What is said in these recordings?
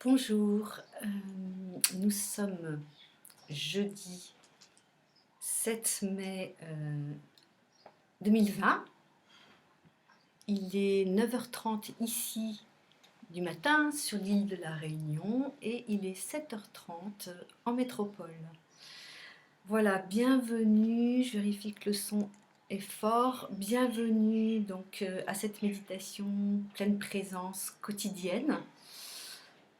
Bonjour, nous sommes jeudi 7 mai 2020. Il est 9h30 ici du matin sur l'île de la Réunion et il est 7h30 en métropole. Voilà, bienvenue, je vérifie que le son est fort. Bienvenue donc à cette méditation pleine présence quotidienne.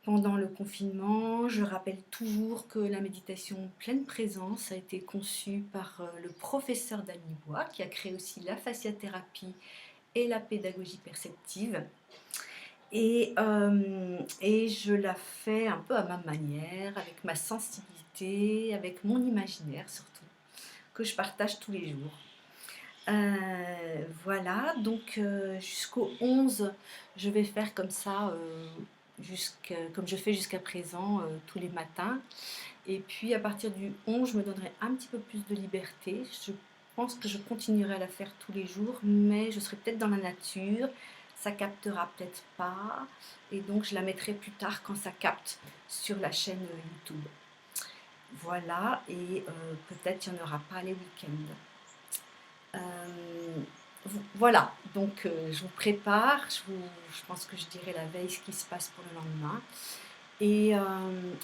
Pendant le confinement, je rappelle toujours que la méditation pleine présence a été conçue par le professeur Danny Bois, qui a créé aussi la fasciathérapie et la pédagogie perceptive. Et je la fais un peu à ma manière, avec ma sensibilité, avec mon imaginaire surtout, que je partage tous les jours. Voilà, donc jusqu'au 11, je vais faire comme ça, comme je fais jusqu'à présent, tous les matins. Et puis à partir du 11, je me donnerai un petit peu plus de liberté. Je pense que je continuerai à la faire tous les jours, mais je serai peut-être dans la nature, ça captera peut-être pas, et donc je la mettrai plus tard quand ça capte sur la chaîne YouTube. Voilà, et peut-être il n'y en aura pas les week-ends. Voilà, donc je vous prépare, je pense que je dirai la veille ce qui se passe pour le lendemain. Et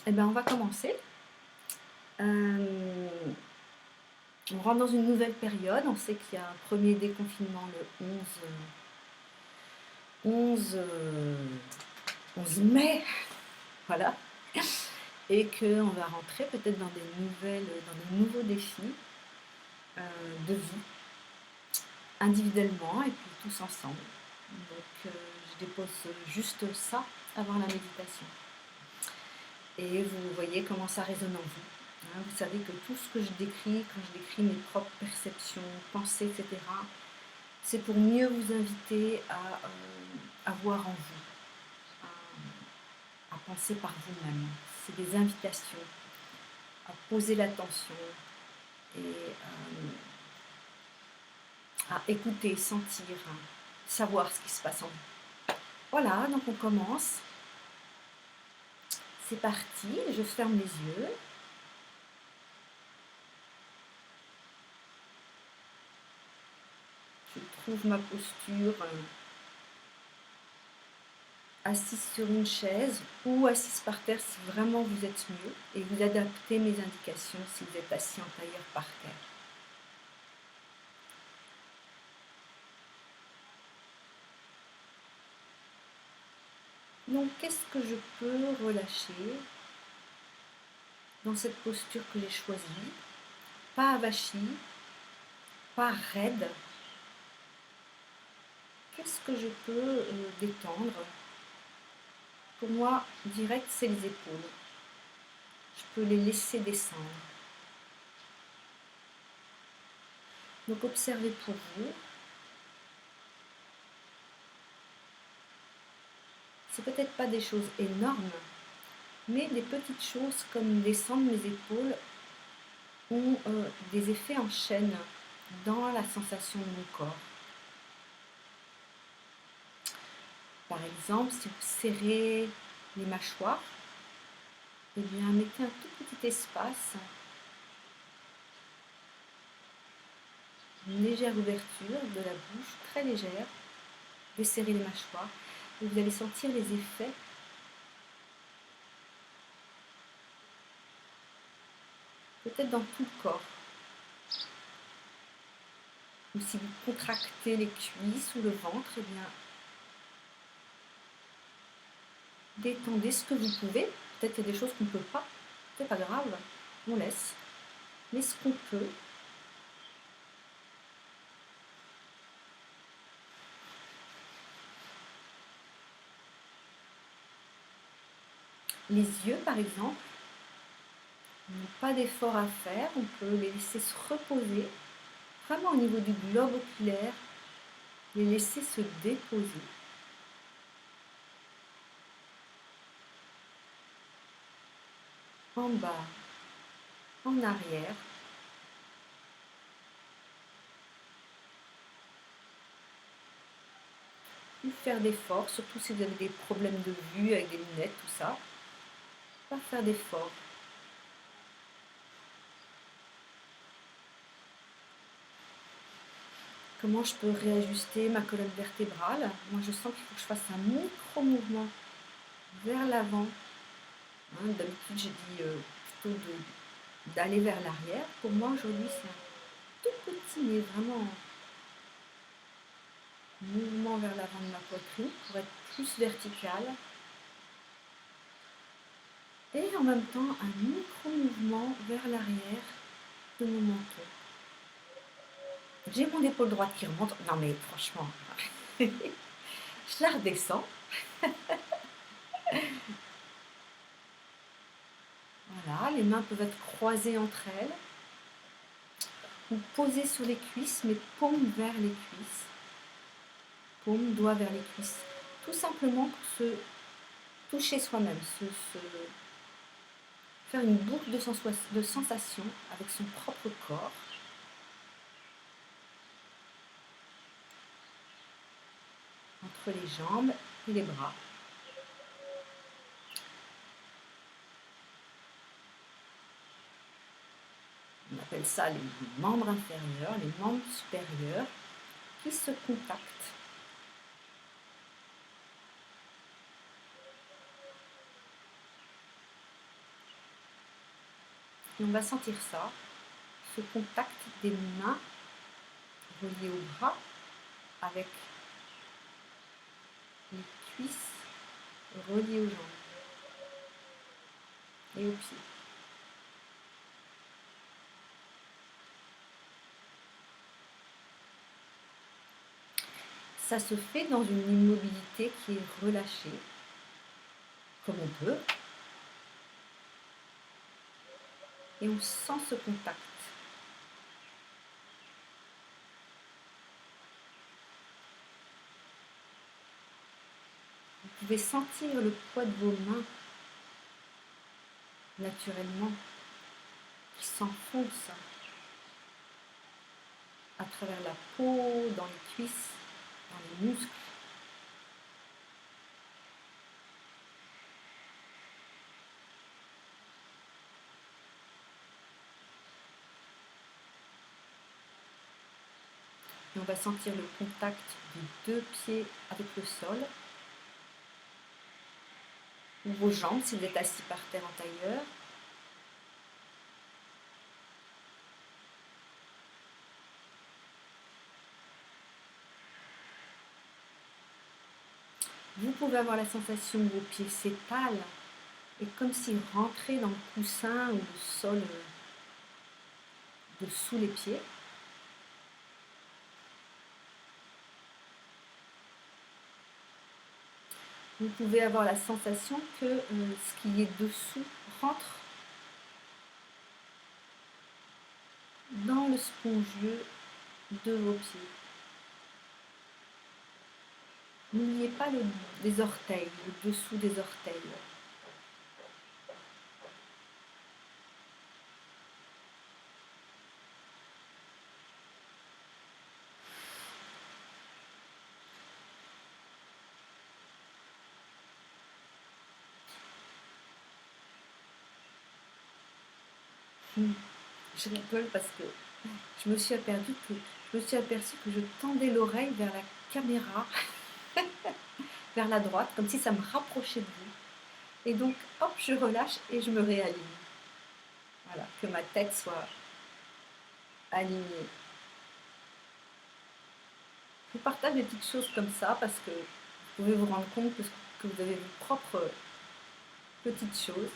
ben on va commencer. Euh, on rentre dans une nouvelle période, on sait qu'il y a un premier déconfinement le 11 mai, voilà, et qu'on va rentrer peut-être dans des nouveaux défis de vie, individuellement et puis tous ensemble. Donc je dépose juste ça avant la méditation. Et vous voyez comment ça résonne en vous. Vous savez que tout ce que je décris, quand je décris mes propres perceptions, pensées, etc., c'est pour mieux vous inviter à voir en vous, à penser par vous-même. C'est des invitations à poser l'attention et à écouter, sentir, savoir ce qui se passe en vous. Voilà, donc on commence. C'est parti, je ferme les yeux. Je trouve ma posture assise sur une chaise ou assise par terre si vraiment vous êtes mieux, et vous adaptez mes indications si vous êtes assis en tailleur par terre. Donc qu'est-ce que je peux relâcher dans cette posture que j'ai choisie? Pas avachie, pas raide. Qu'est-ce que je peux détendre? Pour moi, direct, c'est les épaules. Je peux les laisser descendre. Donc observez pour vous. C'est peut-être pas des choses énormes, mais des petites choses comme descendre mes épaules ont des effets en chaîne dans la sensation de mon corps. Par exemple, si vous serrez les mâchoires, eh bien mettez un tout petit espace, une légère ouverture de la bouche, très légère, desserrez les mâchoires et vous allez sentir les effets peut-être dans tout le corps. Ou si vous contractez les cuisses ou le ventre, eh bien détendez ce que vous pouvez. Peut-être qu'il y a des choses qu'on ne peut pas, c'est pas grave, on laisse. Mais ce qu'on peut, les yeux par exemple, n'ont pas d'effort à faire, on peut les laisser se reposer, vraiment au niveau du globe oculaire, les laisser se déposer. En bas, en arrière. Plus faire d'efforts, surtout si vous avez des problèmes de vue avec des lunettes, tout ça. Pas faire d'effort. Comment je peux réajuster ma colonne vertébrale? Moi, je sens qu'il faut que je fasse un micro-mouvement vers l'avant. Hein, d'habitude, j'ai dit plutôt d'aller vers l'arrière. Pour moi, aujourd'hui, c'est un tout petit, mais vraiment mouvement vers l'avant de ma poitrine pour être plus vertical. Et en même temps, un micro-mouvement vers l'arrière de mon menton. J'ai mon épaule droite qui remonte. Non mais franchement, je la redescends. Voilà, les mains peuvent être croisées entre elles ou posées sur les cuisses, mais paume vers les cuisses. Paume, doigt vers les cuisses. Tout simplement pour se toucher soi-même, faire une boucle de sensations avec son propre corps. Entre les jambes et les bras. On appelle ça les membres inférieurs, les membres supérieurs qui se contactent. Et on va sentir ça, ce contact des mains reliées aux bras avec les cuisses reliées aux jambes et aux pieds. Ça se fait dans une immobilité qui est relâchée, comme on peut, et on sent ce contact. Vous pouvez sentir le poids de vos mains naturellement qui s'enfonce à travers la peau, dans les cuisses, dans les muscles. Et on va sentir le contact des deux pieds avec le sol, ou vos jambes si vous êtes assis par terre en tailleur. Vous pouvez avoir la sensation que vos pieds s'étalent et comme s'ils rentraient dans le coussin ou le sol dessous les pieds. Vous pouvez avoir la sensation que ce qui est dessous rentre dans le spongieux de vos pieds. N'oubliez pas les orteils, le dessous des orteils. Je rigole parce que je me suis aperçue que je tendais l'oreille vers la caméra, vers la droite, comme si ça me rapprochait de vous. Et donc, hop, je relâche et je me réaligne. Voilà, que ma tête soit alignée. Je vous partage des petites choses comme ça parce que vous pouvez vous rendre compte que vous avez vos propres petites choses.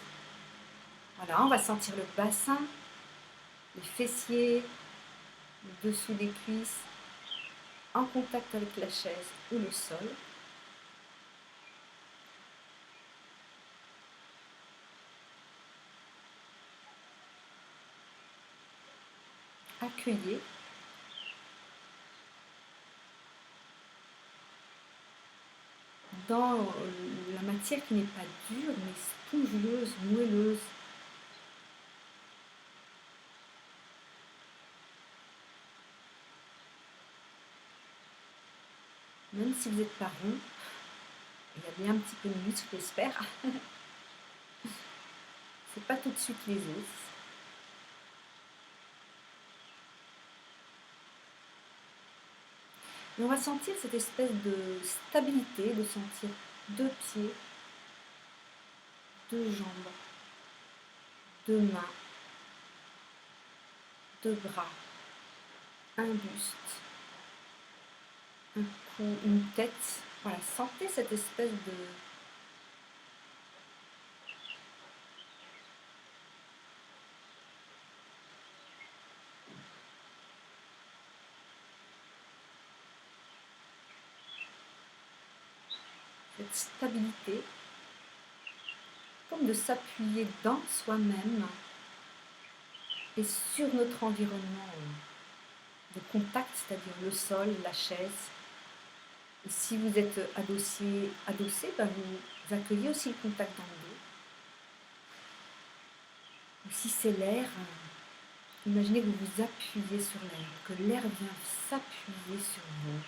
Voilà, on va sentir le bassin, les fessiers, le dessous des cuisses, en contact avec la chaise ou le sol. Accueillez. Dans la matière qui n'est pas dure, mais spongieuse, moelleuse. Même si vous n'êtes pas rond, il y a bien un petit peu de muscle, j'espère. pas tout de suite les os. Et on va sentir cette espèce de stabilité, de sentir 2 pieds, 2 jambes, 2 mains, 2 bras, un buste, un cou, une tête. Voilà, sentez cette espèce de cette stabilité, comme de s'appuyer dans soi-même et sur notre environnement de contact, c'est-à-dire le sol, la chaise. Et si vous êtes adossé, ben vous accueillez aussi le contact dans le dos. Et si c'est l'air, imaginez que vous vous appuyez sur l'air, que l'air vient s'appuyer sur vous.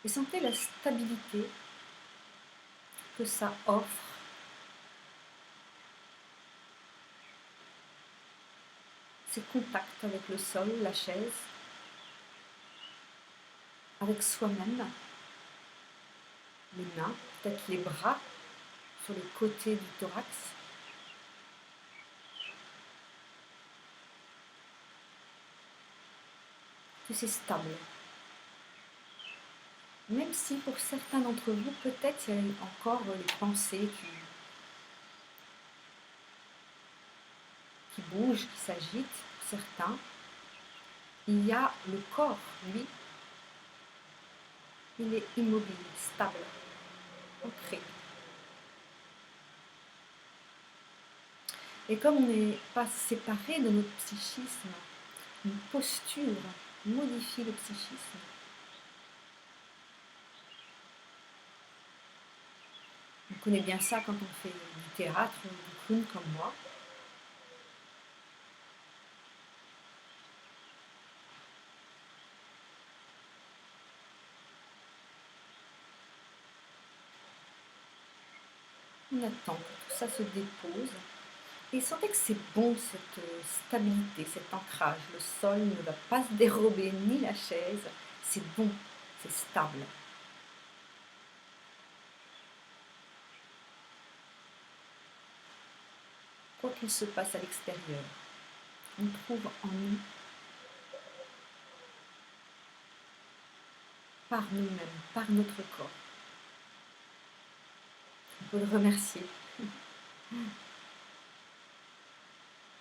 Et sentez la stabilité que ça offre. Ces contacts avec le sol, la chaise, avec soi-même, les mains, peut-être les bras sur les côtés du thorax. Que c'est stable. Même si pour certains d'entre vous, peut-être il y a encore les pensées qui bougent, qui s'agitent, pour certains. Il y a le corps, lui, il est immobile, stable, ancré. Et comme on n'est pas séparé de notre psychisme, une posture modifie le psychisme. On connaît bien ça quand on fait du théâtre ou du clown comme moi. On attend que tout ça se dépose. Et sentez que c'est bon cette stabilité, cet ancrage. Le sol ne va pas se dérober, ni la chaise. C'est bon, c'est stable. Quoi qu'il se passe à l'extérieur, on trouve en nous, par nous-mêmes, par notre corps. On peut le remercier.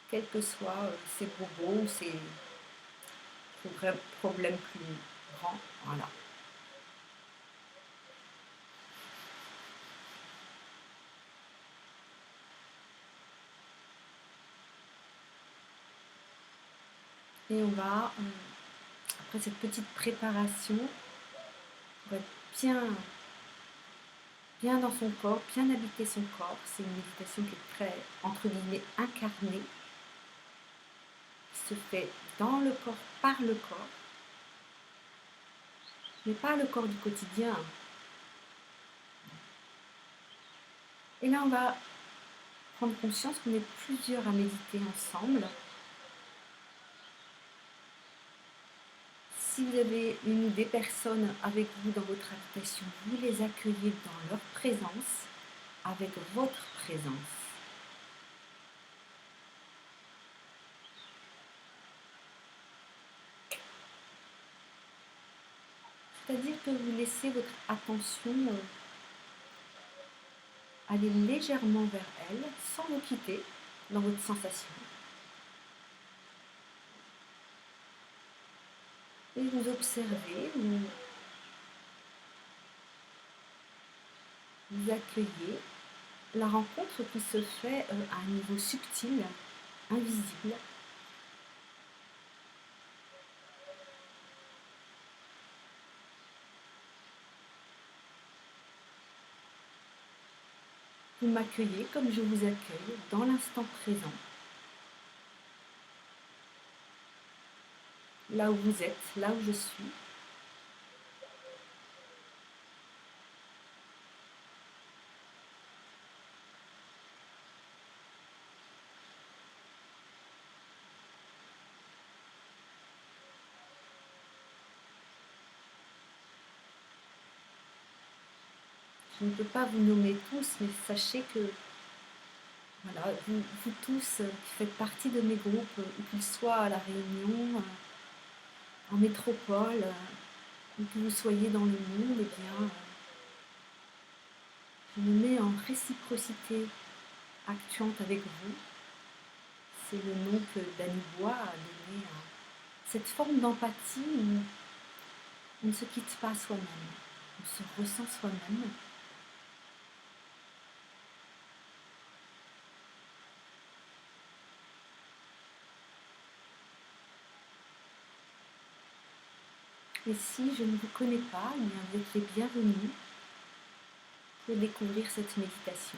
Quels que soient ses bobos, ses problèmes plus grands. Voilà. Et on va, après cette petite préparation, pour être bien dans son corps, bien habiter son corps, c'est une méditation qui est très, entre guillemets, incarnée, qui se fait dans le corps, par le corps, mais pas le corps du quotidien. Et là, on va prendre conscience qu'on est plusieurs à méditer ensemble. Si vous avez une ou des personnes avec vous dans votre habitation, vous les accueillez dans leur présence, avec votre présence. C'est-à-dire que vous laissez votre attention aller légèrement vers elle, sans vous quitter dans votre sensation. Et vous observez, vous accueillez la rencontre qui se fait à un niveau subtil, invisible. Vous m'accueillez comme je vous accueille dans l'instant présent. là où vous êtes, là où je suis. Je ne peux pas vous nommer tous, mais sachez que voilà, vous tous qui faites partie de mes groupes, où qu'ils soient à La Réunion, en métropole, où que vous soyez dans le monde, eh bien, je me mets en réciprocité actuante avec vous. C'est le nom que Danny Bois a donné à cette forme d'empathie où on ne se quitte pas soi-même, on se ressent soi-même. Et si je ne vous connais pas, eh bien, vous êtes les bienvenus pour découvrir cette méditation.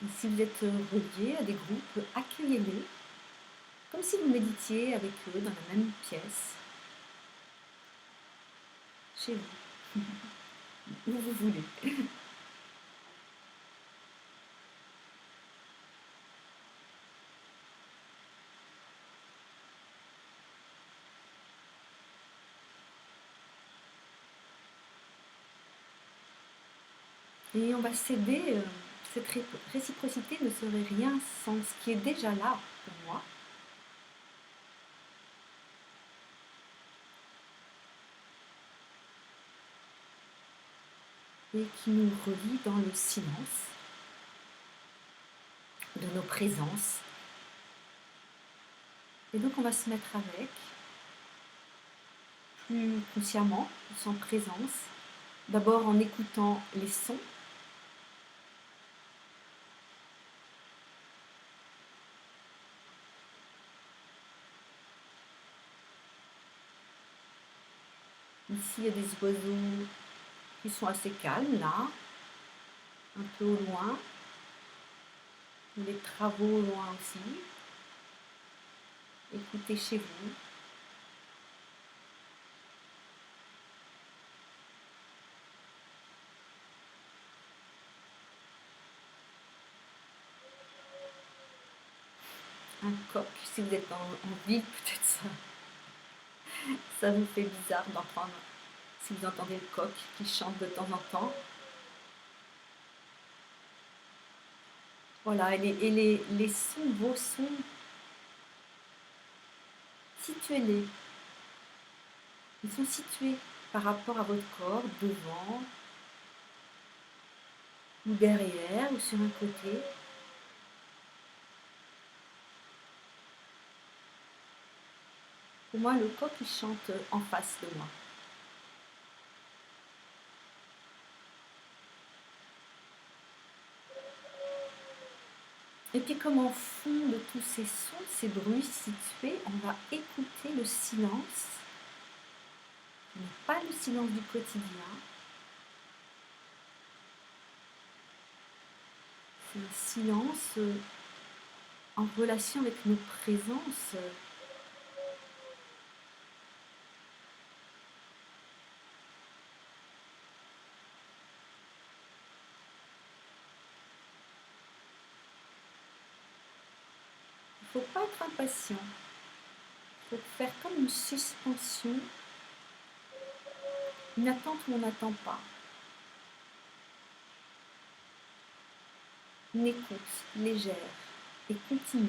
Et si vous êtes reliés à des groupes, accueillez-les, comme si vous méditiez avec eux dans la même pièce, chez vous, où vous voulez. Et on va céder, cette réciprocité ne serait rien sans ce qui est déjà là pour moi. Et qui nous relie dans le silence de nos présences. Et donc on va se mettre avec, plus consciemment, sans présence, d'abord en écoutant les sons. Ici, il y a des oiseaux qui sont assez calmes, là, un peu au loin. Les travaux au loin aussi. Écoutez chez vous. Un coq, si vous êtes en ville, peut-être ça vous fait bizarre d'entendre, si vous entendez le coq qui chante de temps en temps. Voilà, les sons, vos sons, situez-les. Ils sont situés par rapport à votre corps, devant, ou derrière, ou sur un côté. Pour moi, le coq, il chante en face de moi. Et puis comme en fond de tous ces sons, ces bruits situés, on va écouter le silence. Ce n'est pas le silence du quotidien. C'est un silence en relation avec nos présences. Il ne faut pas être impatient. Il faut faire comme une suspension, une attente où on n'attend pas. Une écoute légère et continue.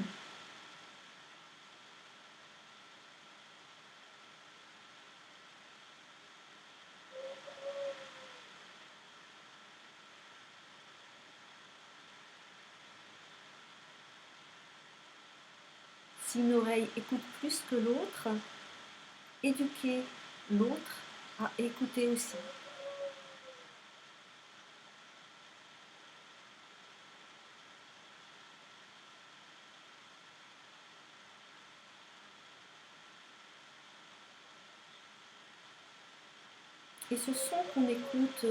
Si une oreille écoute plus que l'autre, éduquez l'autre à écouter aussi. Et ce son qu'on écoute,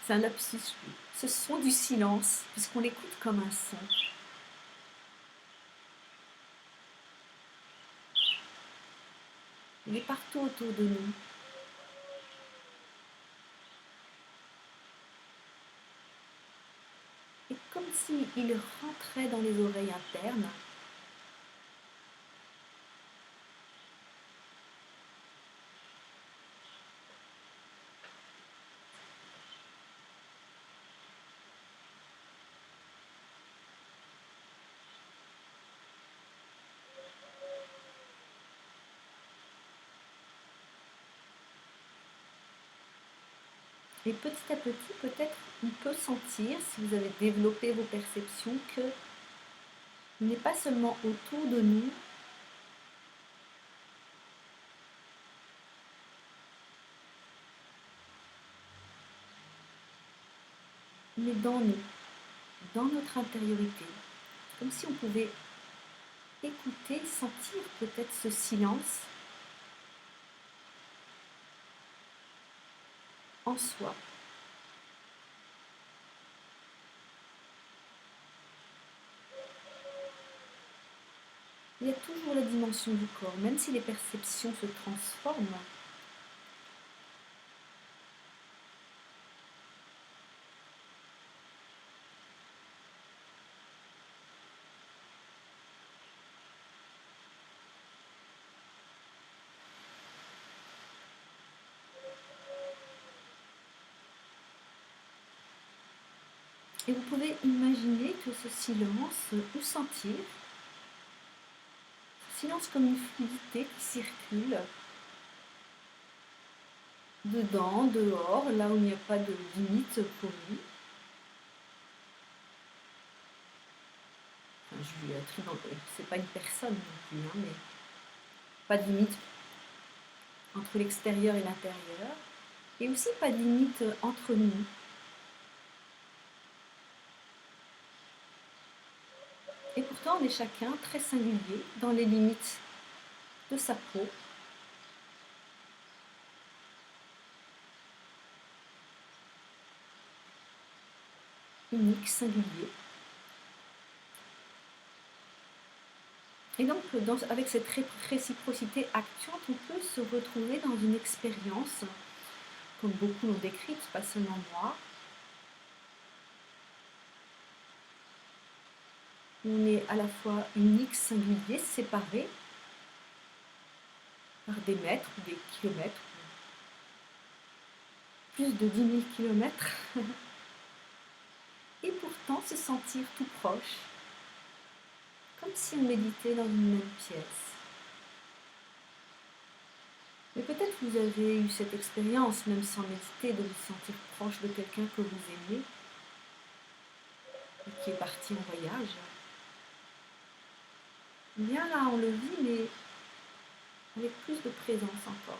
C'est un lapsus. Ce son du silence, puisqu'on l'écoute comme un son. Il est partout autour de nous. Et comme s'il rentrait dans les oreilles internes. Et petit à petit, peut-être, on peut sentir, si vous avez développé vos perceptions, que il n'est pas seulement autour de nous, mais dans nous, dans notre intériorité. Comme si on pouvait écouter, sentir peut-être ce silence en soi. Il y a toujours la dimension du corps, même si les perceptions se transforment. Et vous pouvez imaginer que ce silence, ou sentir, ce silence comme une fluidité qui circule dedans, dehors, là où il n'y a pas de limite pour lui. Enfin, je lui attribue, c'est pas une personne non plus, hein, mais pas de limite entre l'extérieur et l'intérieur. Et aussi pas de limite entre nous. Et pourtant, on est chacun très singulier dans les limites de sa peau. Unique, singulier. Et donc, avec cette réciprocité actionnante, on peut se retrouver dans une expérience, comme beaucoup l'ont décrite, pas seulement moi, où on est à la fois unique, singulier, séparé par des mètres ou des kilomètres, plus de 10 000 kilomètres, et pourtant se sentir tout proche, comme si on méditait dans une même pièce. Mais peut-être vous avez eu cette expérience, même sans méditer, de vous sentir proche de quelqu'un que vous aimez et qui est parti en voyage. Bien là, on le vit, mais avec plus de présence encore.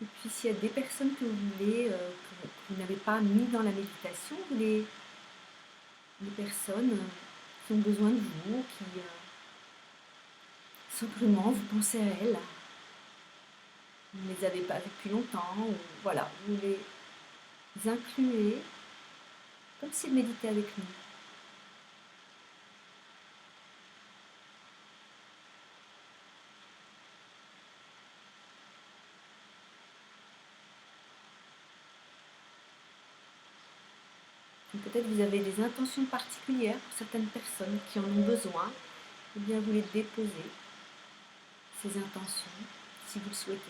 Et puis s'il y a des personnes que vous voulez, que vous n'avez pas mis dans la méditation, les personnes qui ont besoin de vous, qui simplement vous pensez à elles, vous ne les avez pas vues depuis longtemps, ou voilà, vous les incluez comme s'ils méditaient avec nous. Peut-être vous avez des intentions particulières pour certaines personnes qui en ont besoin, ou bien vous les déposez, ces intentions, si vous le souhaitez.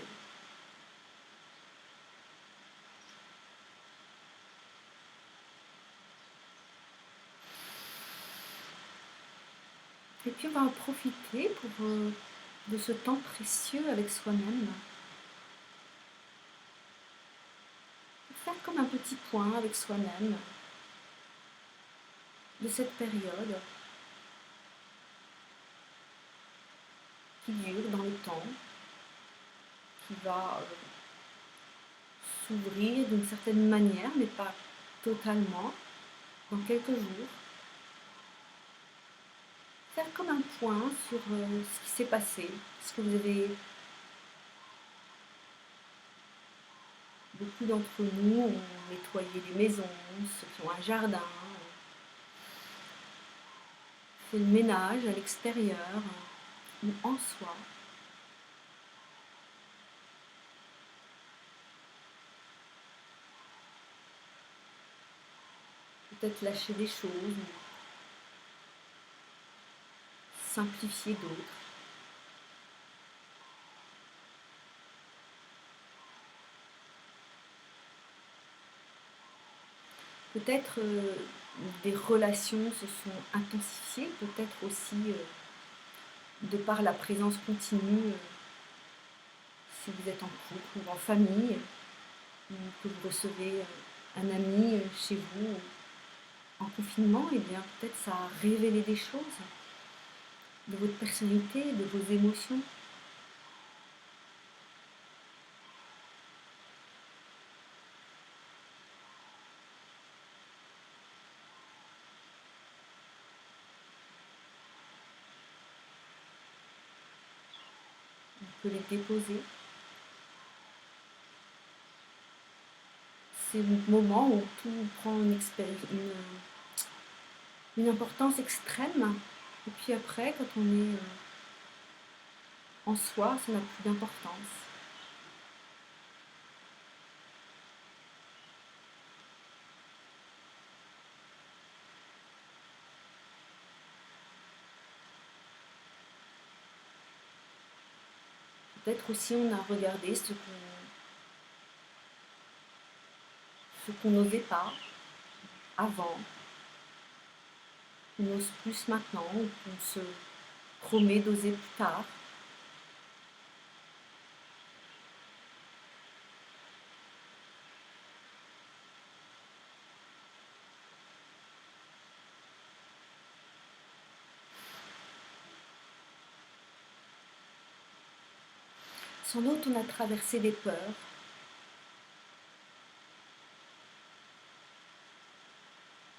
Et puis on va en profiter de ce temps précieux avec soi-même. Faire comme un petit point avec soi-même de cette période qui dure dans le temps. qui va s'ouvrir d'une certaine manière, mais pas totalement, dans quelques jours. Faire comme un point sur ce qui s'est passé, ce que vous avez... Beaucoup d'entre nous ont nettoyé les maisons, ceux qui ont un jardin, fait le ménage à l'extérieur ou en soi. Peut-être lâcher des choses ou simplifier d'autres. Peut-être des relations se sont intensifiées, peut-être aussi de par la présence continue, si vous êtes en couple ou en famille, ou que vous recevez un ami chez vous en confinement, et bien peut-être ça a révélé des choses de votre personnalité, de vos émotions. On peut les déposer. C'est le moment où tout prend une importance extrême. Et puis après, quand on est en soi, ça n'a plus d'importance. Peut-être aussi on a regardé ce qu'on n'osait pas avant, qu'on ose plus maintenant, ou qu'on se promet d'oser plus tard. Sans doute on a traversé des peurs,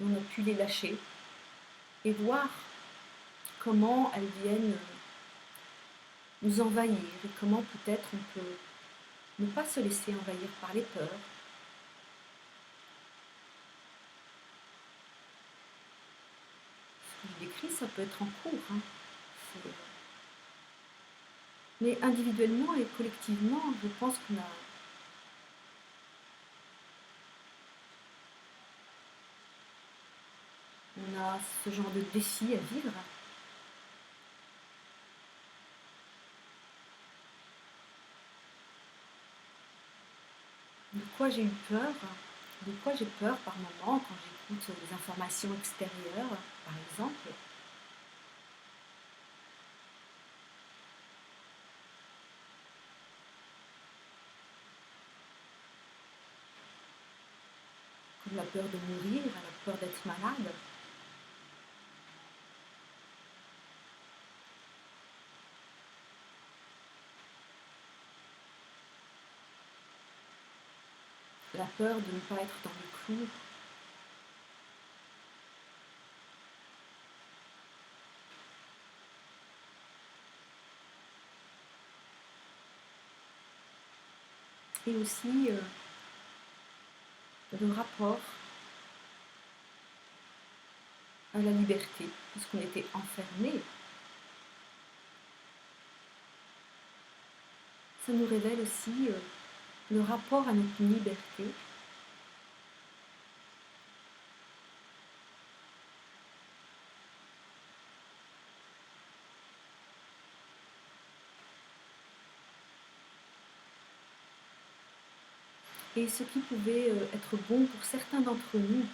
on a pu les lâcher et voir comment elles viennent nous envahir et comment peut-être on peut ne pas se laisser envahir par les peurs. Ce que je décris, ça peut être en cours, hein. Mais individuellement et collectivement, je pense on a ce genre de défi à vivre. De quoi j'ai eu peur? De quoi j'ai peur par moment quand j'écoute des informations extérieures, par exemple? Comme la peur de mourir, la peur d'être malade. La peur de ne pas être dans les clous. Et aussi le rapport à la liberté, puisqu'on était enfermés. Ça nous révèle aussi le rapport à notre liberté. Et ce qui pouvait être bon pour certains d'entre nous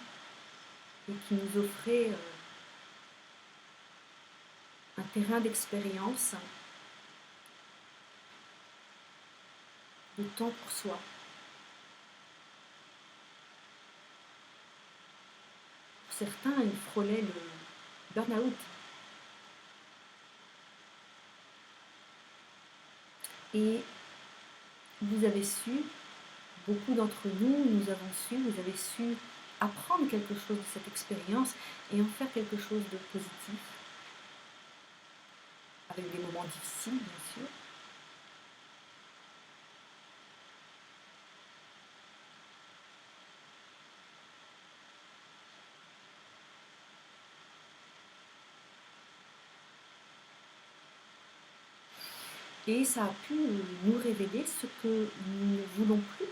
et qui nous offrait un terrain d'expérience, de temps pour soi. Pour certains, ils frôlaient le burn-out. Et vous avez su, beaucoup d'entre nous, nous avons su, vous avez su apprendre quelque chose de cette expérience et en faire quelque chose de positif, avec des moments difficiles, bien sûr. Et ça a pu nous révéler ce que nous ne voulons plus.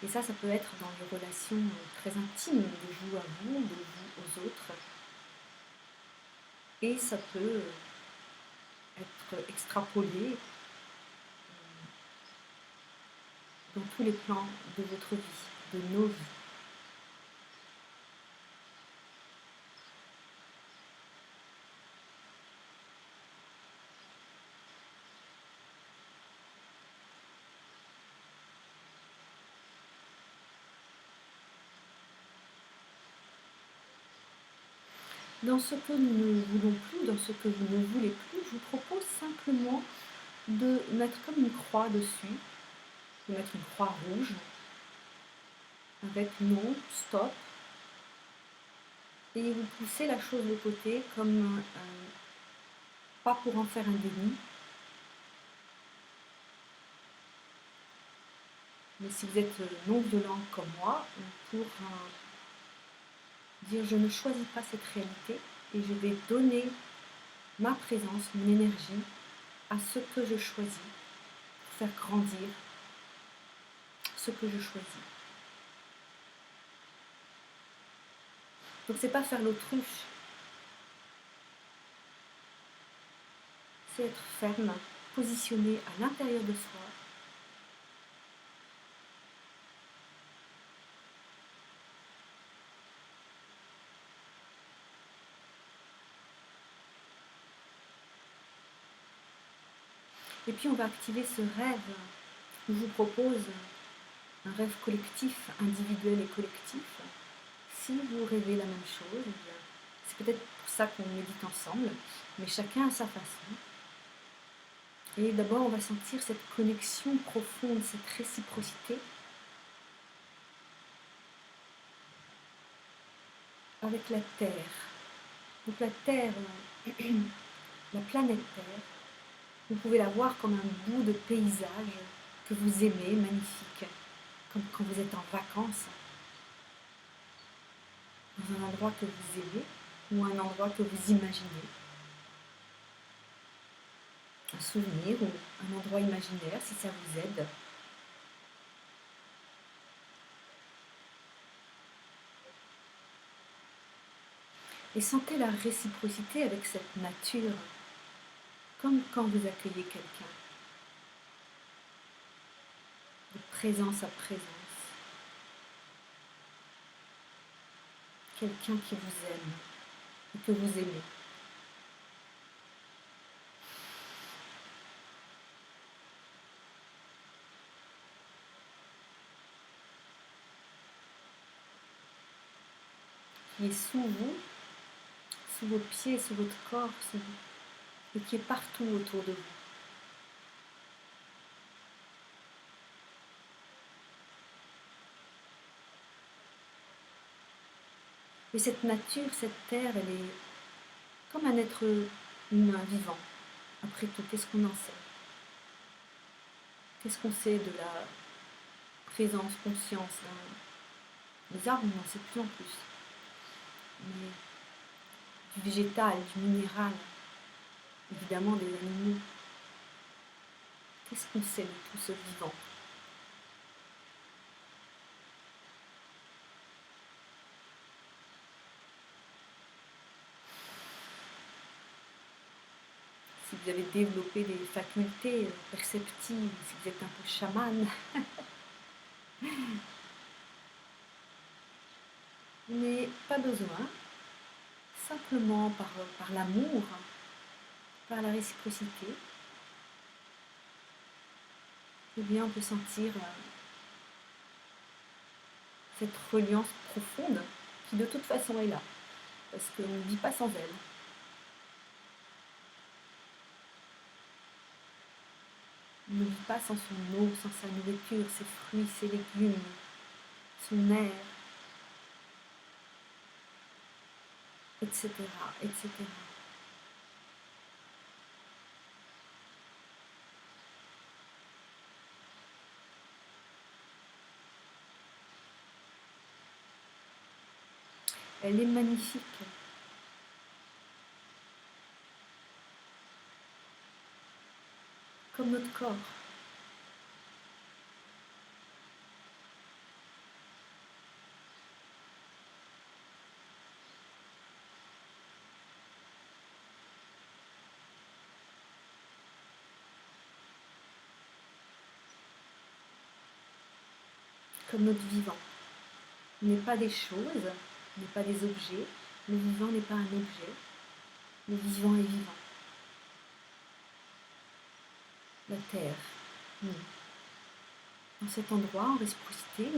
Et ça peut être dans les relations très intimes, de vous à vous, de vous aux autres. Et ça peut être extrapolé dans tous les plans de votre vie, de nos vies. Dans ce que nous ne voulons plus, dans ce que vous ne voulez plus, je vous propose simplement de mettre comme une croix dessus, de mettre une croix rouge, avec non, stop, et vous poussez la chose de côté comme pas pour en faire un déni, mais si vous êtes non violent comme moi, pour dire je ne choisis pas cette réalité et je vais donner ma présence, mon énergie à ce que je choisis, pour faire grandir ce que je choisis. Donc c'est pas faire l'autruche, c'est être ferme, positionné à l'intérieur de soi. Et puis on va activer ce rêve. Je vous propose un rêve collectif, individuel et collectif. Si vous rêvez la même chose, c'est peut-être pour ça qu'on médite ensemble, mais chacun à sa façon. Et d'abord, on va sentir cette connexion profonde, cette réciprocité avec la Terre. Donc la Terre, la planète Terre, vous pouvez la voir comme un bout de paysage que vous aimez, magnifique, comme quand vous êtes en vacances, dans un endroit que vous aimez ou un endroit que vous imaginez. Un souvenir ou un endroit imaginaire si ça vous aide. Et sentez la réciprocité avec cette nature, comme quand vous accueillez quelqu'un, de présence à présence. Quelqu'un qui vous aime et que vous aimez. Qui est sous vous, sous vos pieds, sous votre corps, et qui est partout autour de vous. Et cette nature, cette terre, elle est comme un être humain vivant. Après tout, qu'est-ce qu'on en sait? Qu'est-ce qu'on sait de la présence, conscience des arbres? On en sait de plus en plus. Mais du végétal, du minéral, évidemment des animaux. Qu'est-ce qu'on sait de tout ce vivant? Si vous avez développé des facultés perceptives, si vous êtes un peu chaman, mais pas besoin, simplement par l'amour, par la réciprocité, eh bien on peut sentir cette reliance profonde qui de toute façon est là, parce qu'on ne vit pas sans elle. On ne vit pas sans son eau, sans sa nourriture, ses fruits, ses légumes, son air, etc., etc. Elle est magnifique. Comme notre corps. Comme notre vivant. Il n'est pas des choses, il n'est pas des objets. Le vivant n'est pas un objet. Le vivant est vivant. La terre, nous. Dans cet endroit, en réciprocité,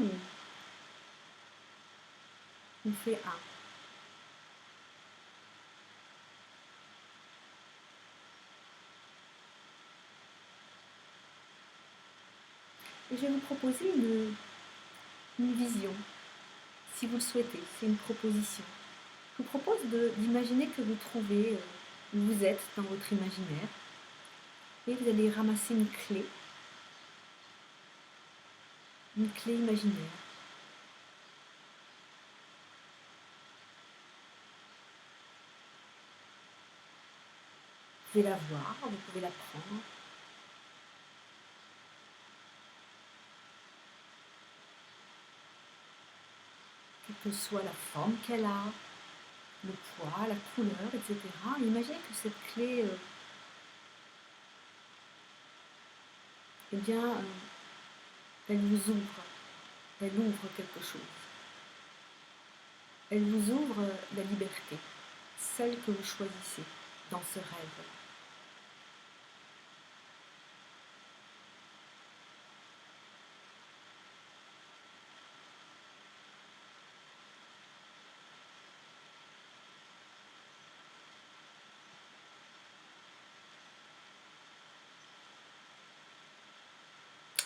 on fait un. Et je vais vous proposer une vision, si vous le souhaitez. C'est une proposition. Je vous propose d'imaginer que vous trouvez où vous êtes dans votre imaginaire et vous allez ramasser une clé imaginaire. Vous pouvez la voir, vous pouvez la prendre. Quelle que soit la forme qu'elle a, le poids, la couleur, etc. Imaginez que cette clé, eh bien, elle vous ouvre, elle ouvre quelque chose. Elle vous ouvre la liberté, celle que vous choisissez dans ce rêve.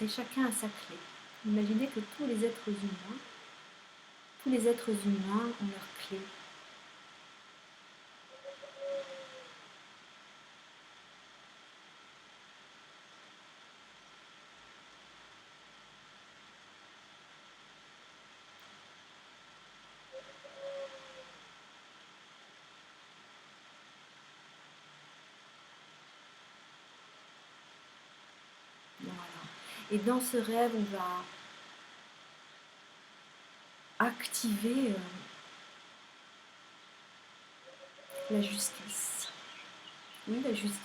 Et chacun a sa clé. Imaginez que tous les êtres humains ont leur clé. Voilà. Et dans ce rêve, on va activer la justice. Oui, la justice.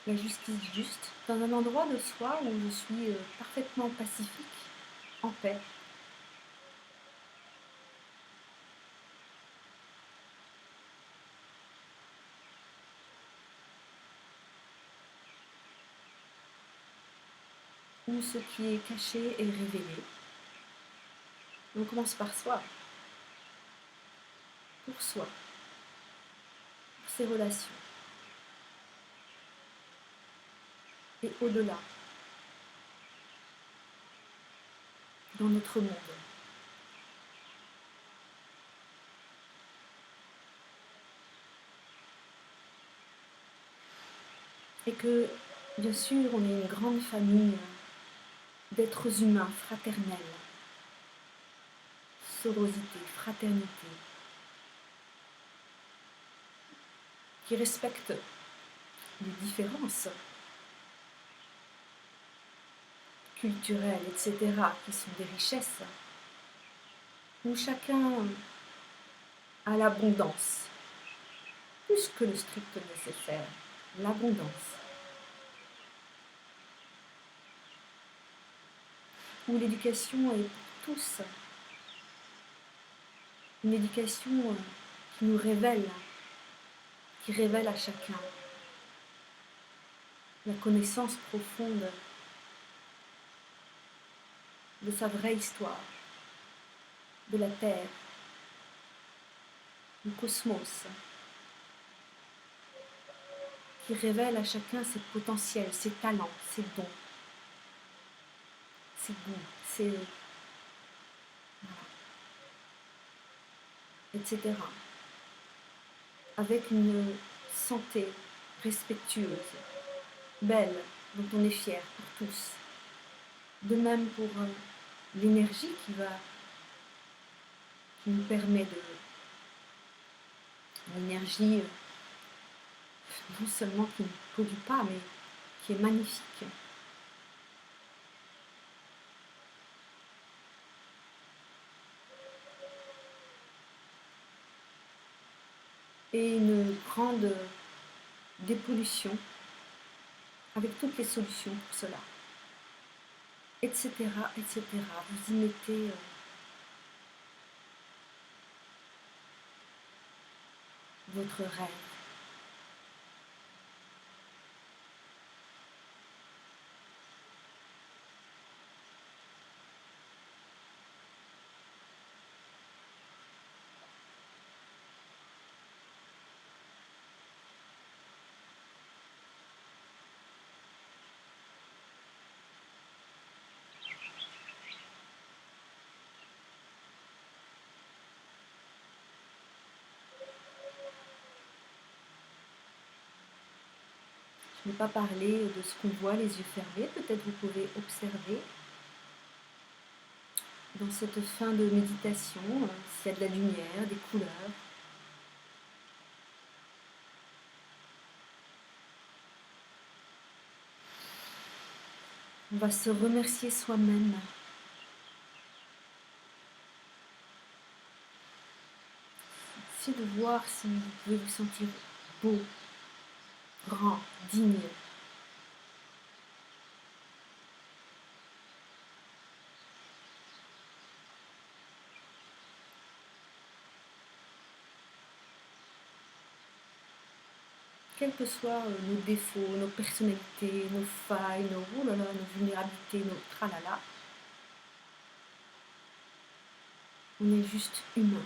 La justice juste, dans un endroit de soi où je suis parfaitement pacifique, en paix. Où ce qui est caché est révélé. On commence par soi, pour soi, pour ses relations. Et au-delà, dans notre monde. Et que, bien sûr, on est une grande famille d'êtres humains fraternels, sororité, fraternité, qui respectent les différences culturelles, etc., qui sont des richesses, où chacun, à l'abondance, plus que le strict nécessaire, l'abondance. Où l'éducation est pour tous, une éducation qui nous révèle, qui révèle à chacun la connaissance profonde de sa vraie histoire, de la Terre, du cosmos, qui révèle à chacun ses potentiels, ses talents, ses dons, ses goûts, etc. Avec une santé respectueuse, belle, dont on est fier pour tous. De même pour l'énergie qui nous permet de... L'énergie non seulement qui ne pollue pas, mais qui est magnifique. Et une grande dépollution, avec toutes les solutions pour cela, etc., etc. Vous y mettez votre rêve. Je n'ai pas parlé de ce qu'on voit les yeux fermés, peut-être vous pouvez observer dans cette fin de méditation s'il y a de la lumière, des couleurs. On va se remercier soi-même. Essayez de voir si vous pouvez vous sentir beau, grand, digne. Quels que soient nos défauts, nos personnalités, nos failles, nos vulnérabilités, nos tralala, on est juste humain.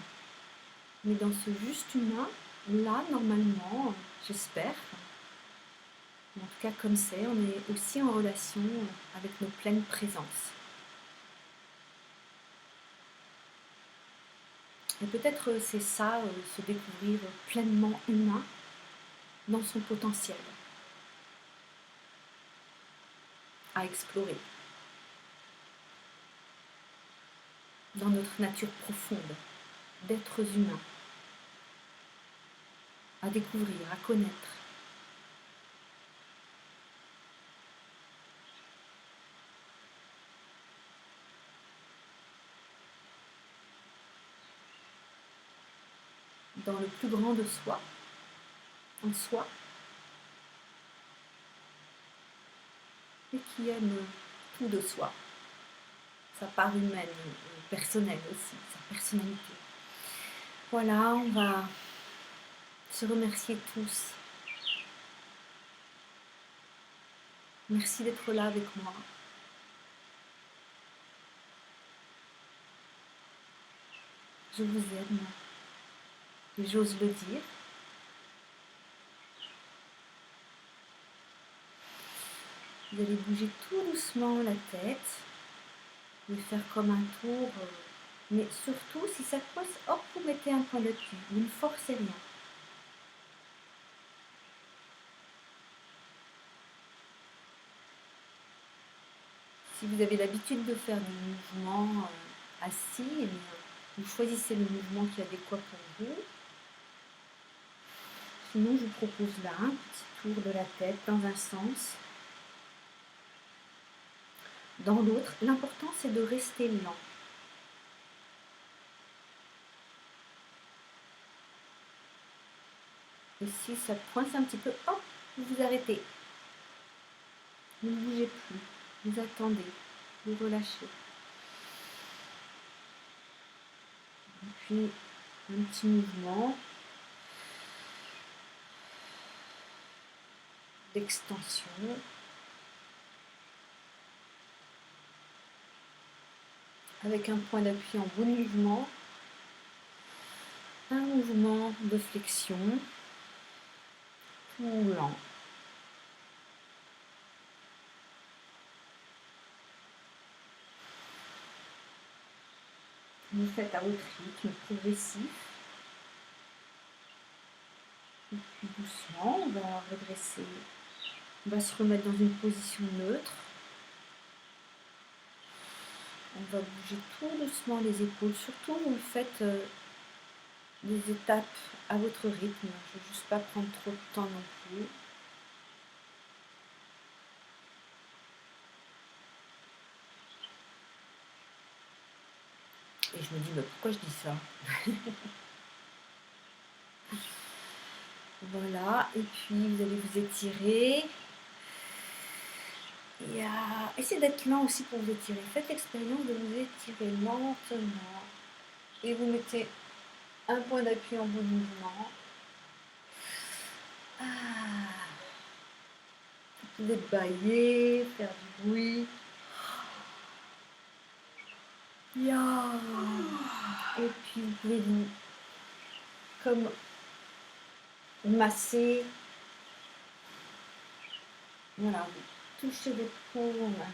Mais dans ce juste humain, là, normalement, j'espère, en tout cas comme c'est, on est aussi en relation avec nos pleines présences. Et peut-être c'est ça, se découvrir pleinement humain dans son potentiel à explorer, dans notre nature profonde d'êtres humains, à découvrir, à connaître. Dans le plus grand de soi, en soi, et qui aime tout de soi, sa part humaine, personnelle aussi, sa personnalité. Voilà, on va se remercier tous. Merci d'être là avec moi. Je vous aime, et j'ose le dire. Vous allez bouger tout doucement la tête, vous allez faire comme un tour, mais surtout si ça coince, hop, vous mettez un point d'appui, vous ne forcez rien. Si vous avez l'habitude de faire des mouvements assis, eh bien, vous choisissez le mouvement qui est adéquat pour vous. Sinon, je vous propose là un petit tour de la tête dans un sens, dans l'autre. L'important, c'est de rester lent. Et si ça coince un petit peu, hop, vous vous arrêtez. Vous ne bougez plus. Vous attendez. Vous relâchez. Et puis, un petit mouvement d'extension. Avec un point d'appui en bon mouvement. Un mouvement de flexion. Tout lent. Vous faites à votre rythme progressif. Et puis doucement, on va redresser. On va se remettre dans une position neutre. On va bouger tout doucement les épaules. Surtout, vous faites des étapes à votre rythme. Je ne veux juste pas prendre trop de temps non plus. Et je me dis, mais pourquoi je dis ça? Voilà, et puis vous allez vous étirer. Et essayez d'être lent aussi pour vous étirer. Faites l'expérience de vous étirer lentement. Et vous mettez un point d'appui en bon mouvement. Vous pouvez bâiller, faire du bruit. Et puis vous pouvez vous comme masser. Voilà, vous touchez vos paumes,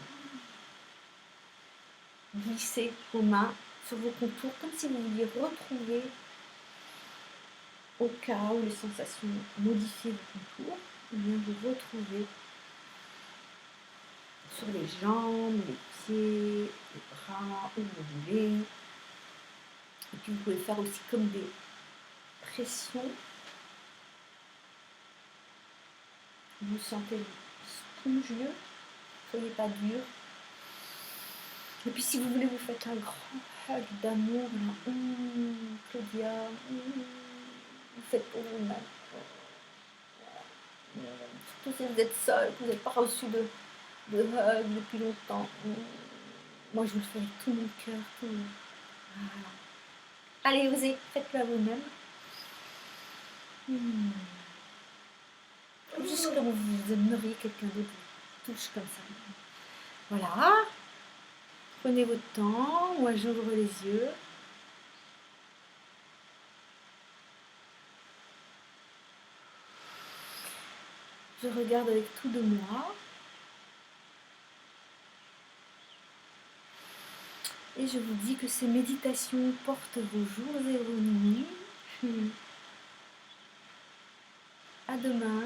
glissez vos mains sur vos contours comme si vous vouliez retrouver au cas où les sensations modifient vos contours. Et bien vous retrouvez sur les jambes, les pieds, les bras, où vous voulez. Et puis vous pouvez faire aussi comme des pressions. Vous sentez spongieux, soyez pas dur. Et puis si vous voulez, vous faites un grand hug d'amour. Claudia, vous faites pour vous-même. Surtout si vous êtes seul, que vous n'avez pas reçu de hug depuis longtemps. Moi, je vous le fais avec tout mon cœur. Voilà. Allez, osez, faites-le à vous-même. Juste comme vous aimeriez quelqu'un d'autre vous touche comme ça. Voilà. Prenez votre temps. Moi, j'ouvre les yeux. Je regarde avec tout de moi. Et je vous dis que ces méditations portent vos jours et vos nuits. À demain.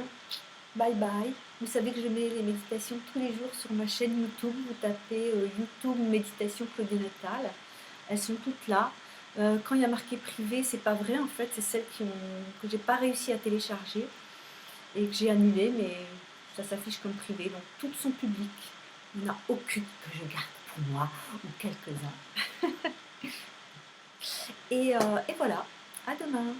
Bye bye. Vous savez que je mets les méditations tous les jours sur ma chaîne YouTube. Vous tapez YouTube Méditation Claudia Natal. Elles sont toutes là. Quand il y a marqué privé, c'est pas vrai en fait. C'est celles que j'ai pas réussi à télécharger et que j'ai annulées, mais ça s'affiche comme privé. Donc toutes sont publiques. Il n'y en a aucune que je garde pour moi ou quelques-uns. Et voilà. À demain.